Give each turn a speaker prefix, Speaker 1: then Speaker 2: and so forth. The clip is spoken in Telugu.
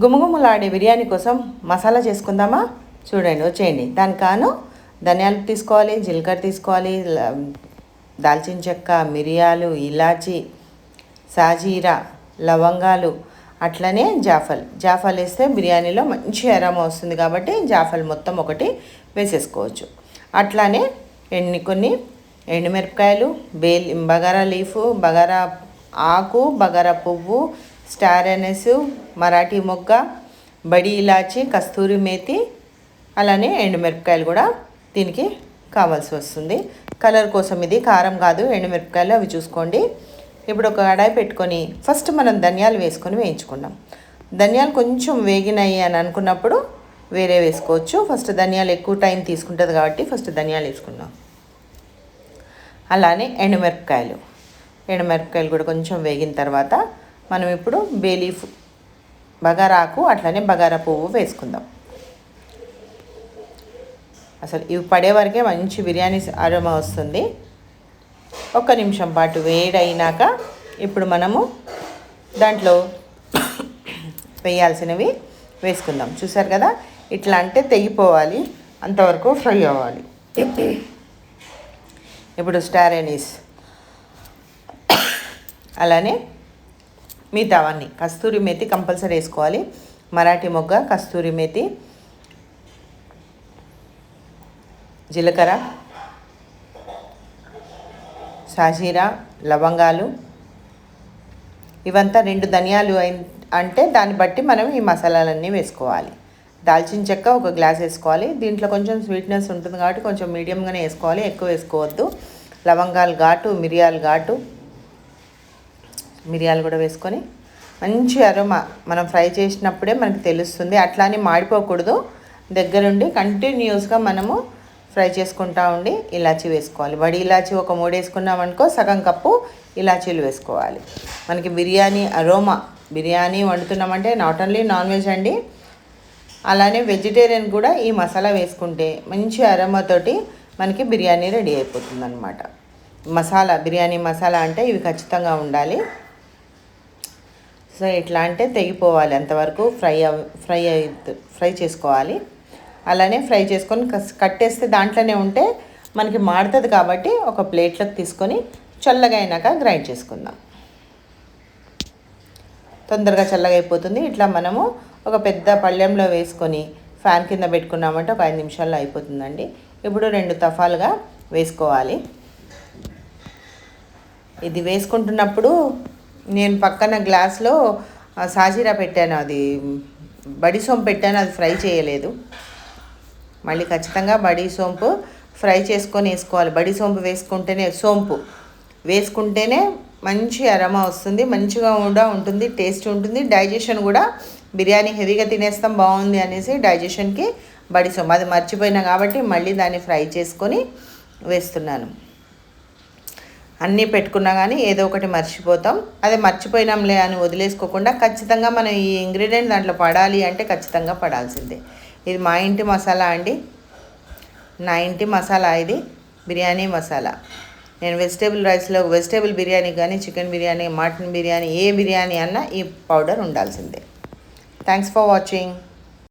Speaker 1: గుమగుమలాడే బిర్యానీ కోసం మసాలా చేసుకుందామా? చూడండి, వచ్చేయండి. దానికి కాను ధనియాలు తీసుకోవాలి, జీలకర్ర తీసుకోవాలి, దాల్చిన చెక్క, మిరియాలు, ఇలాచి, సాజీరా, లవంగాలు, అట్లనే జాఫల్ వేస్తే బిర్యానీలో మంచి అరోమా వస్తుంది కాబట్టి జాఫల్ మొత్తం ఒకటి వేసేసుకోవచ్చు. అట్లానే కొన్ని ఎండుమిరపకాయలు, బగారా లీఫ్, బగారా ఆకు, బగారా పువ్వు, స్టార్ అనెస్, మరాఠీ మొగ్గ, బడి ఇలాచి, కస్తూరి మేతి, అలానే ఎండుమిరపకాయలు కూడా దీనికి కావాల్సి వస్తుంది. కలర్ కోసం ఇది, కారం కాదు, ఎండుమిరపకాయలు అవి చూసుకోండి. ఇప్పుడు ఒక కడాయి పెట్టుకొని ఫస్ట్ మనం ధనియాలు వేసుకొని వేయించుకుందాం. ధనియాలు కొంచెం వేగినాయి అని అనుకున్నప్పుడు వేరే వేసుకోవచ్చు. ఫస్ట్ ధనియాలు ఎక్కువ టైం తీసుకుంటుంది కాబట్టి ఫస్ట్ ధనియాలు వేసుకుందాం. అలానే ఎండుమిరపకాయలు కూడా కొంచెం వేగిన తర్వాత మనం ఇప్పుడు బేలీఫ్, బగారాకు, అట్లనే బగారా పువ్వు వేసుకుందాం. అసలు ఇవి పడే వరకే మంచి బిర్యానీ అరోమా వస్తుంది. 1 నిమిషం పాటు వేడైనాక ఇప్పుడు మనము దాంట్లో వేయాల్సినవి వేసుకుందాం. చూసారు కదా, ఇట్లా అంటే తెగిపోవాలి, అంతవరకు ఫ్రై అవ్వాలి. ఇప్పుడు స్టార్ అనీస్, అలానే మిగతావన్నీ, కస్తూరి మేతి కంపల్సరీ వేసుకోవాలి. మరాఠీ మొగ్గ, కస్తూరి మేతి, జీలకర్ర, సాజీరా, లవంగాలు, ఇవంతా 2 ధనియాలు అంటే దాన్ని బట్టి మనం ఈ మసాలాలన్నీ వేసుకోవాలి. దాల్చిన చెక్క 1 గ్లాస్ వేసుకోవాలి. దీంట్లో కొంచెం స్వీట్నెస్ ఉంటుంది కాబట్టి కొంచెం మీడియంగానే వేసుకోవాలి, ఎక్కువ వేసుకోవద్దు. లవంగాలు ఘాటు, మిరియాలు కూడా వేసుకొని మంచి అరోమా మనం ఫ్రై చేసినప్పుడే మనకు తెలుస్తుంది. అట్లానే మాడిపోకూడదు, దగ్గరుండి కంటిన్యూస్గా మనము ఫ్రై చేసుకుంటూ ఉండి ఇలాచీ వేసుకోవాలి. వడి ఇలాచీ 3 వేసుకున్నామనుకో సగం కప్పు ఇలాచీలు వేసుకోవాలి. మనకి బిర్యానీ అరోమా, బిర్యానీ వండుతున్నామంటే నాట్ ఓన్లీ నాన్ వెజ్ అండి, అలానే వెజిటేరియన్ కూడా ఈ మసాలా వేసుకుంటే మంచి అరోమాతోటి మనకి బిర్యానీ రెడీ అయిపోతుంది అన్నమాట. బిర్యానీ మసాలా అంటే ఇవి ఖచ్చితంగా ఉండాలి. సో ఎట్లా అంటే తెగిపోవాలి, అంతవరకు ఫ్రై చేసుకోవాలి. అలానే ఫ్రై చేసుకొని కట్టేస్తే దాంట్లోనే ఉంటే మనకి మాడుతుంది కాబట్టి ఒక ప్లేట్లోకి తీసుకొని చల్లగా అయినాక గ్రైండ్ చేసుకుందాం. తొందరగా చల్లగా అయిపోతుంది. ఇట్లా మనము ఒక పెద్ద పళ్ళెంలో వేసుకొని ఫ్యాన్ కింద పెట్టుకున్నామంటే ఒక 5 నిమిషాల్లో అయిపోతుందండి. ఇప్పుడు 2 తఫాలుగా వేసుకోవాలి. ఇది వేసుకుంటున్నప్పుడు నేను పక్కన గ్లాస్లో సాజీరా పెట్టాను, అది బడి సోంపు పెట్టాను, అది ఫ్రై చేయలేదు. మళ్ళీ ఖచ్చితంగా బడి సోంపు ఫ్రై చేసుకొని వేసుకోవాలి. బడి సోంపు వేసుకుంటేనే మంచి అరోమా వస్తుంది, మంచిగా కూడా ఉంటుంది, టేస్ట్ ఉంటుంది. డైజెషన్ కూడా, బిర్యానీ హెవీగా తినేస్తాం బాగుంది అనేసి డైజెషన్కి బడి సోంపు, అది మర్చిపోయినా కాబట్టి మళ్ళీ దాన్ని ఫ్రై చేసుకొని వేస్తున్నాను. అన్నీ పెట్టుకున్నా కానీ ఏదో ఒకటి మర్చిపోతాం. అదే మర్చిపోయినాంలే అని వదిలేసుకోకుండా ఖచ్చితంగా మనం ఈ ఇంగ్రీడియంట్ దాంట్లో పడాలి అంటే ఖచ్చితంగా పడాల్సిందే. ఇది మా ఇంటి మసాలా అండి, నా ఇంటి మసాలా ఇది, బిర్యానీ మసాలా. నేను వెజిటేబుల్ బిర్యానీ కానీ, చికెన్ బిర్యానీ, మటన్ బిర్యానీ, ఏ బిర్యానీ అన్నా ఈ పౌడర్ ఉండాల్సిందే. Thanks for watching.